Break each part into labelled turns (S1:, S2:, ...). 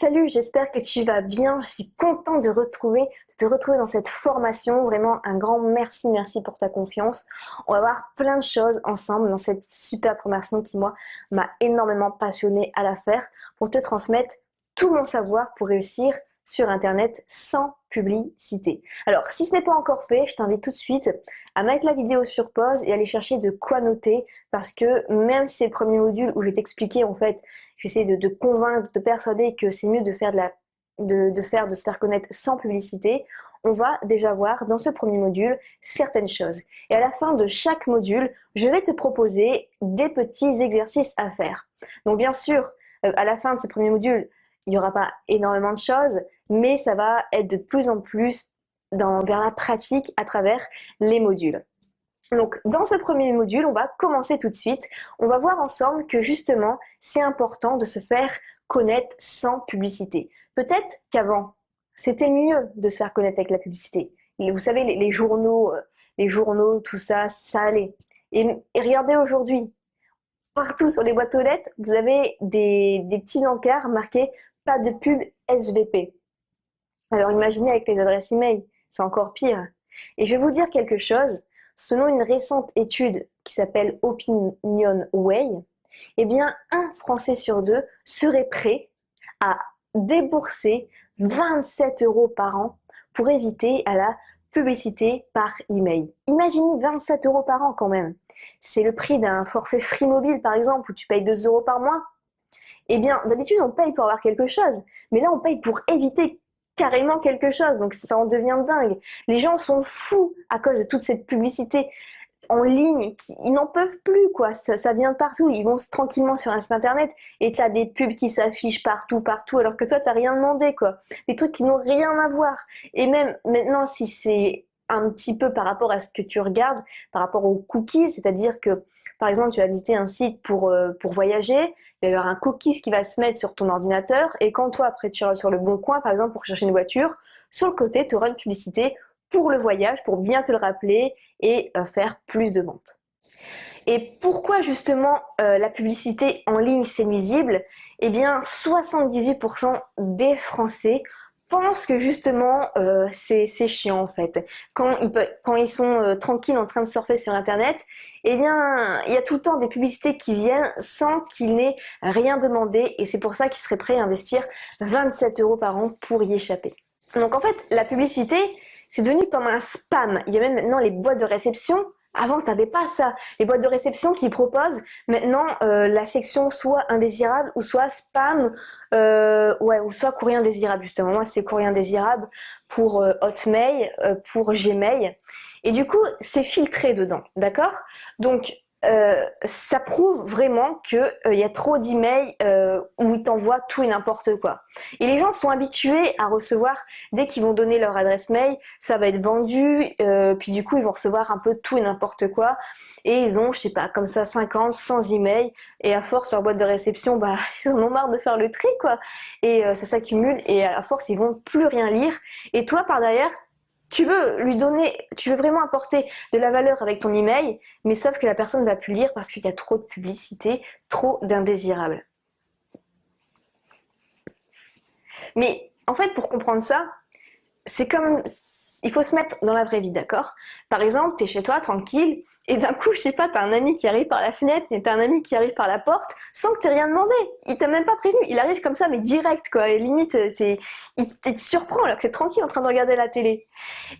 S1: Salut, j'espère que tu vas bien. Je suis contente de te retrouver dans cette formation. Vraiment un grand merci pour ta confiance. On va voir plein de choses ensemble dans cette super formation qui, moi, m'a énormément passionnée à la faire pour te transmettre tout mon savoir pour réussir sur Internet sans publicité. Alors, si ce n'est pas encore fait, je t'invite tout de suite à mettre la vidéo sur pause et aller chercher de quoi noter parce que même si c'est le premier module où je vais t'expliquer en fait, je vais essayer de te convaincre, de te persuader que c'est mieux de faire de se faire connaître sans publicité, on va déjà voir dans ce premier module certaines choses. Et à la fin de chaque module, je vais te proposer des petits exercices à faire. Donc bien sûr, à la fin de ce premier module, il n'y aura pas énormément de choses, mais ça va être de plus en plus vers la pratique à travers les modules. Donc, dans ce premier module, on va commencer tout de suite. On va voir ensemble que justement, c'est important de se faire connaître sans publicité. Peut-être qu'avant, c'était mieux de se faire connaître avec la publicité. Vous savez, les journaux, tout ça, ça allait. Et regardez aujourd'hui, partout sur les boîtes aux lettres, vous avez des petits encarts marqués « Pas de pub SVP ». Alors imaginez avec les adresses email, c'est encore pire. Et je vais vous dire quelque chose. Selon une récente étude qui s'appelle OpinionWay, eh bien, un Français sur deux serait prêt à débourser 27 € par an pour éviter à la publicité par email. Imaginez 27 € par an quand même. C'est le prix d'un forfait Free Mobile par exemple où tu payes 2 € par mois. Eh bien, d'habitude on paye pour avoir quelque chose, mais là on paye pour éviter carrément quelque chose, donc ça en devient dingue. Les gens sont fous à cause de toute cette publicité en ligne, ils n'en peuvent plus quoi, ça vient de partout, ils vont tranquillement sur un site internet et t'as des pubs qui s'affichent partout, alors que toi t'as rien demandé quoi, des trucs qui n'ont rien à voir. Et même maintenant si c'est un petit peu par rapport à ce que tu regardes, par rapport aux cookies, c'est-à-dire que par exemple tu vas visiter un site pour voyager, il va y avoir un cookies qui va se mettre sur ton ordinateur et quand toi après tu iras sur le bon coin par exemple pour chercher une voiture, sur le côté tu auras une publicité pour le voyage, pour bien te le rappeler et faire plus de ventes. Et pourquoi justement la publicité en ligne c'est nuisible? Eh bien 78% des Français pensent que justement c'est chiant en fait. Quand ils sont tranquilles en train de surfer sur internet, eh bien il y a tout le temps des publicités qui viennent sans qu'ils n'aient rien demandé et c'est pour ça qu'ils seraient prêts à investir 27 € par an pour y échapper. Donc en fait la publicité c'est devenu comme un spam. Il y a même maintenant les boîtes de réception. Avant, t'avais pas ça. Les boîtes de réception qui proposent maintenant la section soit indésirable ou soit spam, ou soit courrier indésirable justement. Moi, c'est courrier indésirable pour Hotmail, pour Gmail. Et du coup, c'est filtré dedans, d'accord? Donc, ça prouve vraiment que il y a trop d'emails où ils t'envoient tout et n'importe quoi. Et les gens sont habitués à recevoir, dès qu'ils vont donner leur adresse mail, ça va être vendu, puis du coup ils vont recevoir un peu tout et n'importe quoi. Et ils ont, je sais pas, comme ça 50, 100 emails, et à force leur boîte de réception, bah ils en ont marre de faire le tri quoi. Et ça s'accumule, et à force ils vont plus rien lire. Et toi par derrière, tu veux vraiment apporter de la valeur avec ton email, mais sauf que la personne ne va plus lire parce qu'il y a trop de publicité, trop d'indésirables. Mais en fait, pour comprendre ça, il faut se mettre dans la vraie vie, d'accord? Par exemple, t'es chez toi, tranquille, et d'un coup, je sais pas, t'as un ami qui arrive par la fenêtre, et t'as un ami qui arrive par la porte, sans que t'aies rien demandé. Il t'a même pas prévenu, il arrive comme ça, mais direct, quoi. Et limite, il te surprend, alors que t'es tranquille en train de regarder la télé.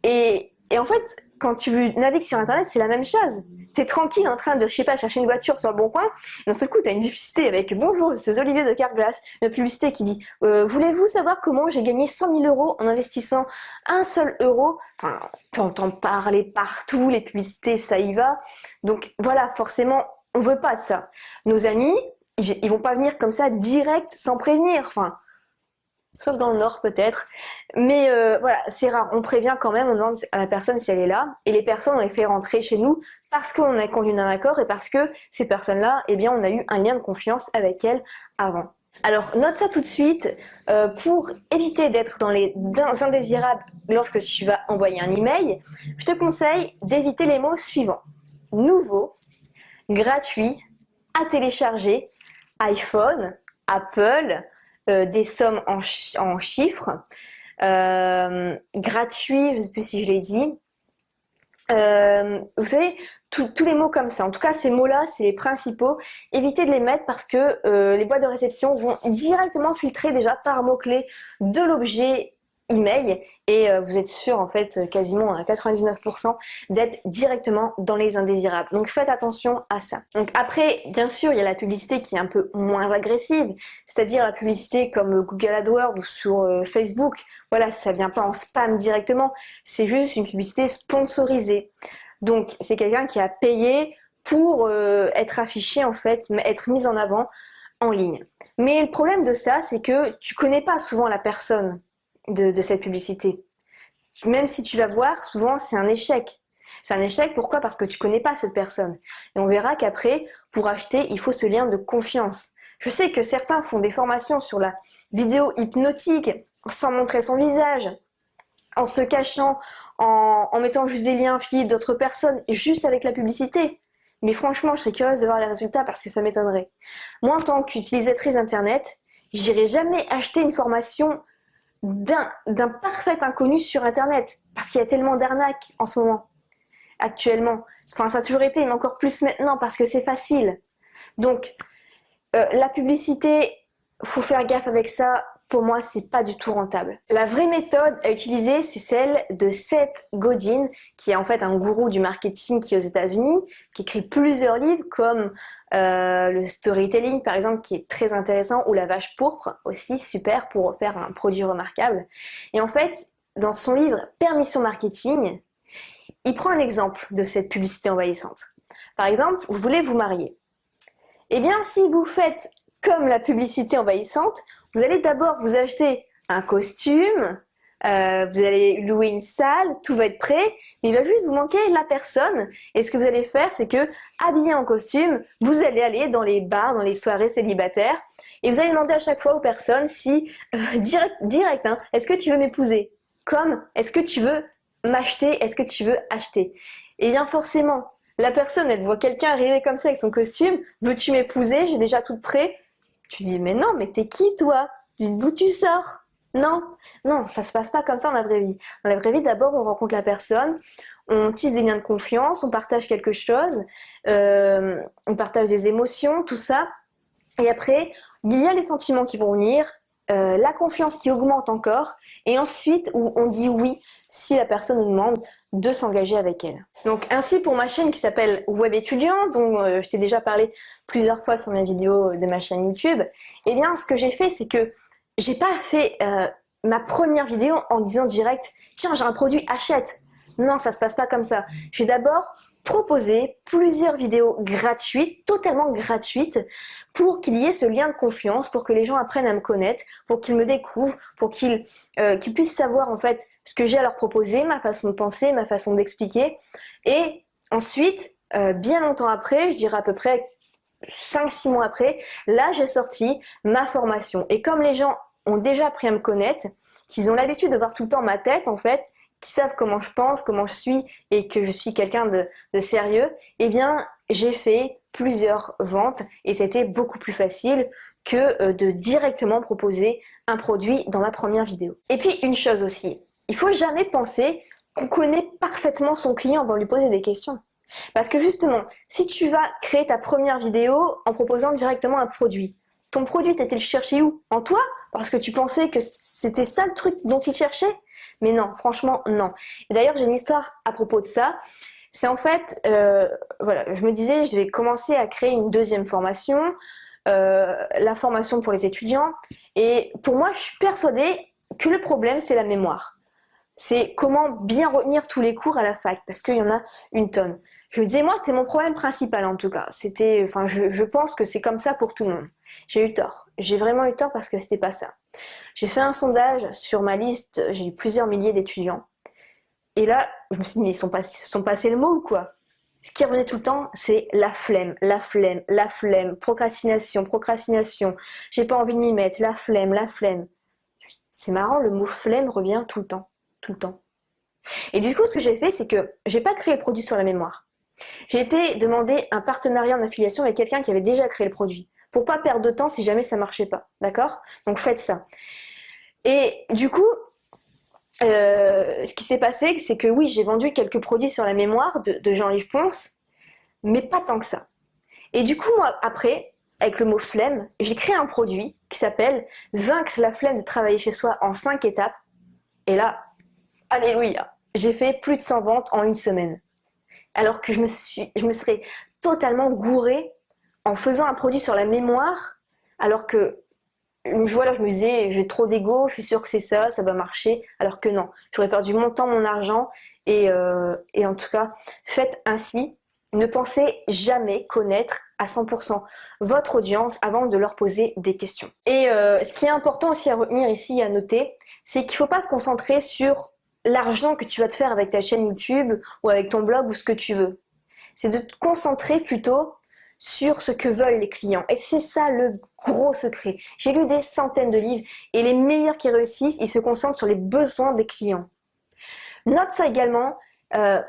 S1: Et en fait, quand tu navigues sur Internet, c'est la même chose. T'es tranquille en train de, je sais pas, chercher une voiture sur le bon coin. D'un seul coup, t'as une publicité avec «Bonjour, c'est Olivier de Carglass». Une publicité qui dit voulez-vous savoir comment j'ai gagné 100 000 € en investissant un seul euro?» Enfin, t'entends parler partout, les publicités, ça y va. Donc voilà, forcément, on veut pas ça. Nos amis, ils vont pas venir comme ça direct, sans prévenir. Enfin, sauf dans le Nord peut-être. Mais voilà, c'est rare. On prévient quand même, on demande à la personne si elle est là. Et les personnes, on les fait rentrer chez nous parce qu'on a convenu d'un accord et parce que ces personnes-là, eh bien, on a eu un lien de confiance avec elles avant. Alors, note ça tout de suite. Pour éviter d'être dans les indésirables lorsque tu vas envoyer un email, je te conseille d'éviter les mots suivants. Nouveau, gratuit, à télécharger, iPhone, Apple, des sommes en chiffres, gratuit, je ne sais plus si je l'ai dit. Vous savez, tous les mots comme ça, en tout cas ces mots-là, c'est les principaux. Évitez de les mettre parce que les boîtes de réception vont directement filtrer déjà par mots-clés de l'objet email et vous êtes sûr en fait quasiment à 99% d'être directement dans les indésirables. Donc faites attention à ça. Donc après, bien sûr, il y a la publicité qui est un peu moins agressive, c'est-à-dire la publicité comme Google AdWords ou sur Facebook. Voilà, ça vient pas en spam directement, c'est juste une publicité sponsorisée. Donc c'est quelqu'un qui a payé pour être affiché en fait, être mis en avant en ligne. Mais le problème de ça, c'est que tu connais pas souvent la personne de cette publicité. Même si tu vas voir, souvent c'est un échec. C'est un échec, pourquoi? Parce que tu connais pas cette personne. Et on verra qu'après, pour acheter, il faut ce lien de confiance. Je sais que certains font des formations sur la vidéo hypnotique, sans montrer son visage, en se cachant, en mettant juste des liens affiliés d'autres personnes, juste avec la publicité. Mais franchement, je serais curieuse de voir les résultats parce que ça m'étonnerait. Moi, en tant qu'utilisatrice Internet, j'irai jamais acheter une formation d'un parfait inconnu sur Internet, parce qu'il y a tellement d'arnaques en ce moment, actuellement. Enfin, ça a toujours été, mais encore plus maintenant, parce que c'est facile. Donc, la publicité, faut faire gaffe avec ça. Pour moi, c'est pas du tout rentable. La vraie méthode à utiliser, c'est celle de Seth Godin, qui est en fait un gourou du marketing qui est aux États-Unis, qui écrit plusieurs livres comme le storytelling par exemple, qui est très intéressant, ou la vache pourpre aussi, super pour faire un produit remarquable. Et en fait, dans son livre Permission Marketing, il prend un exemple de cette publicité envahissante. Par exemple, vous voulez vous marier. Eh bien, si vous faites comme la publicité envahissante, vous allez d'abord vous acheter un costume, vous allez louer une salle, tout va être prêt, mais il va juste vous manquer la personne. Et ce que vous allez faire, c'est que, habillé en costume, vous allez aller dans les bars, dans les soirées célibataires, et vous allez demander à chaque fois aux personnes si, direct, hein, est-ce que tu veux m'épouser? Comme, est-ce que tu veux m'acheter? Est-ce que tu veux acheter? Et bien forcément, la personne, elle voit quelqu'un arriver comme ça avec son costume, veux-tu m'épouser? J'ai déjà tout prêt. Tu dis, mais non, mais t'es qui toi? D'où tu sors? Non, non, ça se passe pas comme ça dans la vraie vie. Dans la vraie vie, d'abord, on rencontre la personne, on tisse des liens de confiance, on partage quelque chose, on partage des émotions, tout ça. Et après, il y a les sentiments qui vont venir, la confiance qui augmente encore, et ensuite, où on dit oui si la personne nous demande de s'engager avec elle. Donc ainsi pour ma chaîne qui s'appelle Web Étudiant, dont je t'ai déjà parlé plusieurs fois sur mes vidéos de ma chaîne YouTube, eh bien ce que j'ai fait, c'est que j'ai pas fait ma première vidéo en disant direct « Tiens, j'ai un produit, achète !» Non, ça se passe pas comme ça. J'ai d'abord proposé plusieurs vidéos gratuites, totalement gratuites, pour qu'il y ait ce lien de confiance, pour que les gens apprennent à me connaître, pour qu'ils me découvrent, pour qu'ils puissent savoir en fait ce que j'ai à leur proposer, ma façon de penser, ma façon d'expliquer. Et ensuite, bien longtemps après, je dirais à peu près 5-6 mois après, là j'ai sorti ma formation. Et comme les gens ont déjà appris à me connaître, qu'ils ont l'habitude de voir tout le temps ma tête en fait, qui savent comment je pense, comment je suis et que je suis quelqu'un de sérieux, eh bien j'ai fait plusieurs ventes et c'était beaucoup plus facile que de directement proposer un produit dans ma première vidéo. Et puis une chose aussi, il faut jamais penser qu'on connaît parfaitement son client avant de lui poser des questions. Parce que justement, si tu vas créer ta première vidéo en proposant directement un produit, ton produit, t'étais le chercher où? En toi? Parce que tu pensais que c'était ça le truc dont il cherchait? Mais non, franchement, non. Et d'ailleurs, j'ai une histoire à propos de ça. C'est en fait, voilà, je me disais, je vais commencer à créer une deuxième formation, la formation pour les étudiants. Et pour moi, je suis persuadée que le problème, c'est la mémoire. C'est comment bien retenir tous les cours à la fac, parce qu'il y en a une tonne. Je me disais, moi, c'était mon problème principal en tout cas. C'était, enfin, je pense que c'est comme ça pour tout le monde. J'ai eu tort. J'ai vraiment eu tort parce que c'était pas ça. J'ai fait un sondage sur ma liste, j'ai eu plusieurs milliers d'étudiants. Et là, je me suis dit, mais ils sont passés le mot ou quoi? Ce qui revenait tout le temps, c'est la flemme, la flemme, la flemme, procrastination, procrastination. J'ai pas envie de m'y mettre, la flemme, la flemme. C'est marrant, le mot flemme revient tout le temps, tout le temps. Et du coup, ce que j'ai fait, c'est que j'ai pas créé le produit sur la mémoire. J'ai été demander un partenariat en affiliation avec quelqu'un qui avait déjà créé le produit. pour pas perdre de temps si jamais ça marchait pas, d'accord? Donc faites ça. Et du coup, ce qui s'est passé, c'est que oui, j'ai vendu quelques produits sur la mémoire de Jean-Yves Ponce, mais pas tant que ça. Et du coup, moi, après, avec le mot flemme, j'ai créé un produit qui s'appelle Vaincre la flemme de travailler chez soi en 5 étapes. Et là, alléluia, j'ai fait plus de 100 ventes en une semaine. Alors que je me serais totalement gourée en faisant un produit sur la mémoire, alors que voilà, je me disais, j'ai trop d'ego, je suis sûre que c'est ça, ça va marcher, alors que non, j'aurais perdu mon temps, mon argent, et en tout cas, faites ainsi. Ne pensez jamais connaître à 100% votre audience avant de leur poser des questions. Et ce qui est important aussi à retenir ici, à noter, c'est qu'il ne faut pas se concentrer sur l'argent que tu vas te faire avec ta chaîne YouTube ou avec ton blog ou ce que tu veux. C'est de te concentrer plutôt sur ce que veulent les clients. Et c'est ça le gros secret. J'ai lu des centaines de livres et les meilleurs qui réussissent, ils se concentrent sur les besoins des clients. Note ça également.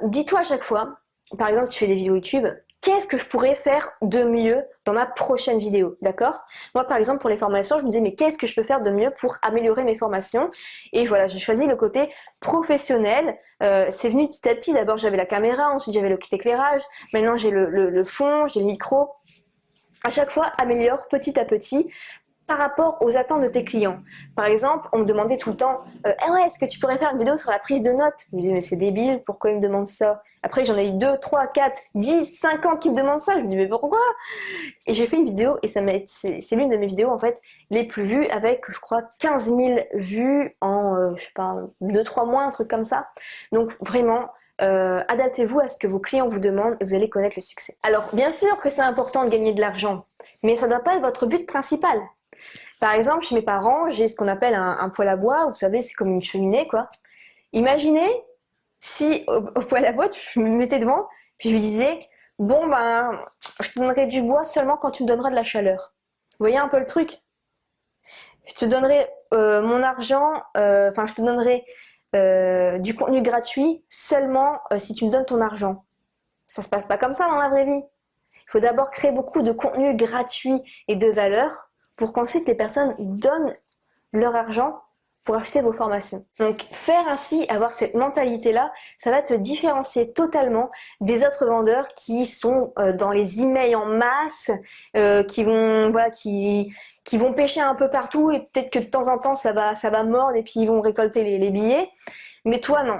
S1: Dis-toi à chaque fois, par exemple, si tu fais des vidéos YouTube, qu'est-ce que je pourrais faire de mieux dans ma prochaine vidéo, d'accord? Moi, par exemple, pour les formations, je me disais, mais qu'est-ce que je peux faire de mieux pour améliorer mes formations? Et voilà, j'ai choisi le côté professionnel. C'est venu petit à petit. D'abord, j'avais la caméra, ensuite j'avais le kit éclairage. Maintenant, j'ai le fond, j'ai le micro. À chaque fois, améliore petit à petit par rapport aux attentes de tes clients. Par exemple, on me demandait tout le temps ouais, est-ce que tu pourrais faire une vidéo sur la prise de notes? Je me disais, mais c'est débile, pourquoi ils me demandent ça? Après, j'en ai eu 2, 3, 4, 10, 50 qui me demandent ça. Je me dis, mais pourquoi? Et j'ai fait une vidéo, et c'est l'une de mes vidéos, en fait, les plus vues, avec, je crois, 15 000 vues en, je sais pas, 2, 3 mois, un truc comme ça. Donc, vraiment, adaptez-vous à ce que vos clients vous demandent et vous allez connaître le succès. Alors, bien sûr que c'est important de gagner de l'argent, mais ça ne doit pas être votre but principal. Par exemple, chez mes parents, j'ai ce qu'on appelle un poêle à bois. Vous savez, c'est comme une cheminée, quoi. Imaginez si au poêle à bois, je me mettais devant, puis je lui disais, bon ben, je te donnerai du bois seulement quand tu me donneras de la chaleur. Vous voyez un peu le truc? Je te donnerai mon argent, enfin, je te donnerai du contenu gratuit seulement si tu me donnes ton argent. Ça se passe pas comme ça dans la vraie vie. Il faut d'abord créer beaucoup de contenu gratuit et de valeur pour qu'ensuite les personnes donnent leur argent pour acheter vos formations. Donc faire ainsi, avoir cette mentalité-là, ça va te différencier totalement des autres vendeurs qui sont dans les emails en masse, qui vont voilà, qui vont pêcher un peu partout et peut-être que de temps en temps ça va mordre et puis ils vont récolter les billets. Mais toi non.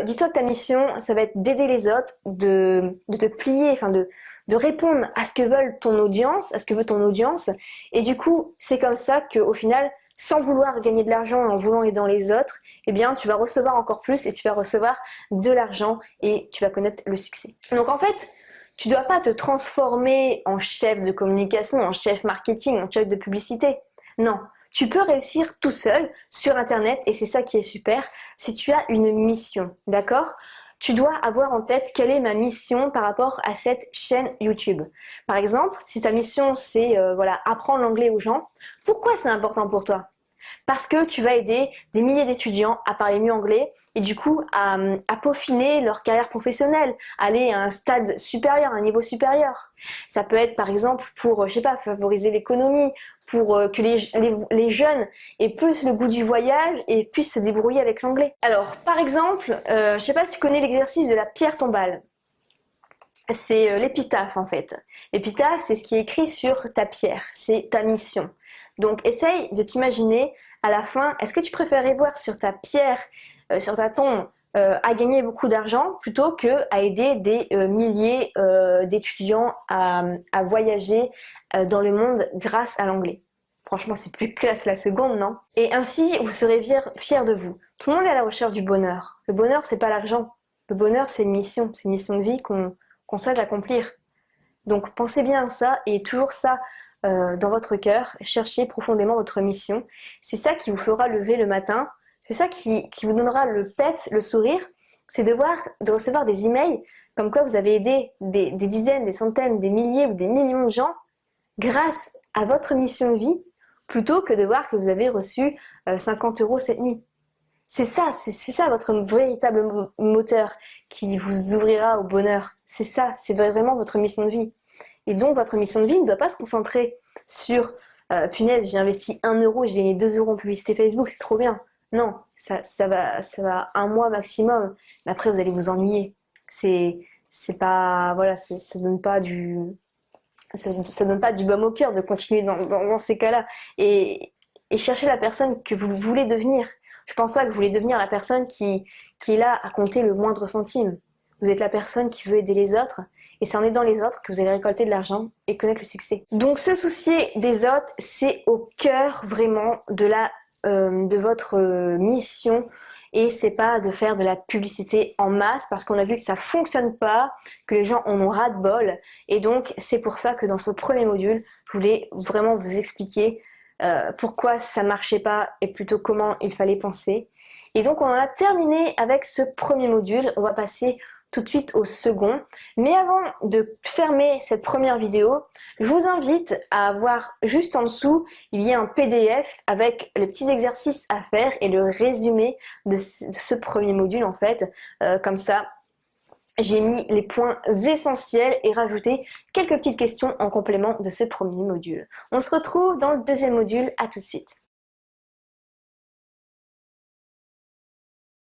S1: Dis-toi que ta mission, ça va être d'aider les autres, de te plier, enfin de répondre à ce que veulent ton audience, à ce que veut ton audience. Et du coup, c'est comme ça qu'au final, sans vouloir gagner de l'argent et en voulant aider les autres, eh bien, tu vas recevoir encore plus et tu vas recevoir de l'argent et tu vas connaître le succès. Donc en fait, tu dois pas te transformer en chef de communication, en chef marketing, en chef de publicité. Non. Tu peux réussir tout seul sur Internet et c'est ça qui est super si tu as une mission, d'accord? Tu dois avoir en tête quelle est ma mission par rapport à cette chaîne YouTube. Par exemple, si ta mission c'est voilà, apprendre l'anglais aux gens, pourquoi c'est important pour toi? Parce que tu vas aider des milliers d'étudiants à parler mieux anglais et du coup à peaufiner leur carrière professionnelle, aller à un stade supérieur, à un niveau supérieur. Ça peut être par exemple pour, je sais pas, favoriser l'économie, pour que les jeunes aient plus le goût du voyage et puissent se débrouiller avec l'anglais. Alors par exemple, je sais pas si tu connais l'exercice de la pierre tombale. C'est l'épitaphe en fait. L'épitaphe, c'est ce qui est écrit sur ta pierre, c'est ta mission. Donc essaye de t'imaginer à la fin, est-ce que tu préférerais voir sur ta pierre, sur ta tombe, à gagner beaucoup d'argent plutôt que à aider des milliers d'étudiants à voyager dans le monde grâce à l'anglais. Franchement, c'est plus classe la seconde, non? Et ainsi, vous serez fiers de vous. Tout le monde est à la recherche du bonheur. Le bonheur, c'est pas l'argent. Le bonheur, c'est une mission de vie qu'on souhaite accomplir. Donc pensez bien à ça et toujours ça dans votre cœur, cherchez profondément votre mission. C'est ça qui vous fera lever le matin, c'est ça qui vous donnera le peps, le sourire, c'est de recevoir des emails comme quoi vous avez aidé des dizaines, des centaines, des milliers ou des millions de gens grâce à votre mission de vie, plutôt que de voir que vous avez reçu 50 € cette nuit. C'est ça votre véritable moteur qui vous ouvrira au bonheur. C'est ça, c'est vraiment votre mission de vie. Et donc votre mission de vie ne doit pas se concentrer sur punaise, j'ai investi 1 euro, j'ai gagné 2 euros en publicité Facebook, c'est trop bien. Non, ça va 1 mois maximum. Mais après, vous allez vous ennuyer. C'est pas, voilà, ça donne pas ça donne pas du baume au cœur de continuer dans ces cas-là. Et chercher la personne que vous voulez devenir. Je pense pas que vous voulez devenir la personne qui est là à compter le moindre centime. Vous êtes la personne qui veut aider les autres. Et c'est en aidant les autres que vous allez récolter de l'argent et connaître le succès. Donc se soucier des autres, c'est au cœur vraiment de votre mission. Et c'est pas de faire de la publicité en masse parce qu'on a vu que ça fonctionne pas, que les gens en ont ras-de-bol. Et donc c'est pour ça que dans ce premier module, je voulais vraiment vous expliquer pourquoi ça marchait pas et plutôt comment il fallait penser. Et donc on en a terminé avec ce premier module. On va passer tout de suite au second. Mais avant de fermer cette première vidéo, je vous invite à voir juste en dessous, il y a un PDF avec les petits exercices à faire et le résumé de ce premier module en fait. Comme ça, j'ai mis les points essentiels et rajouté quelques petites questions en complément de ce premier module. On se retrouve dans le deuxième module, à tout de suite.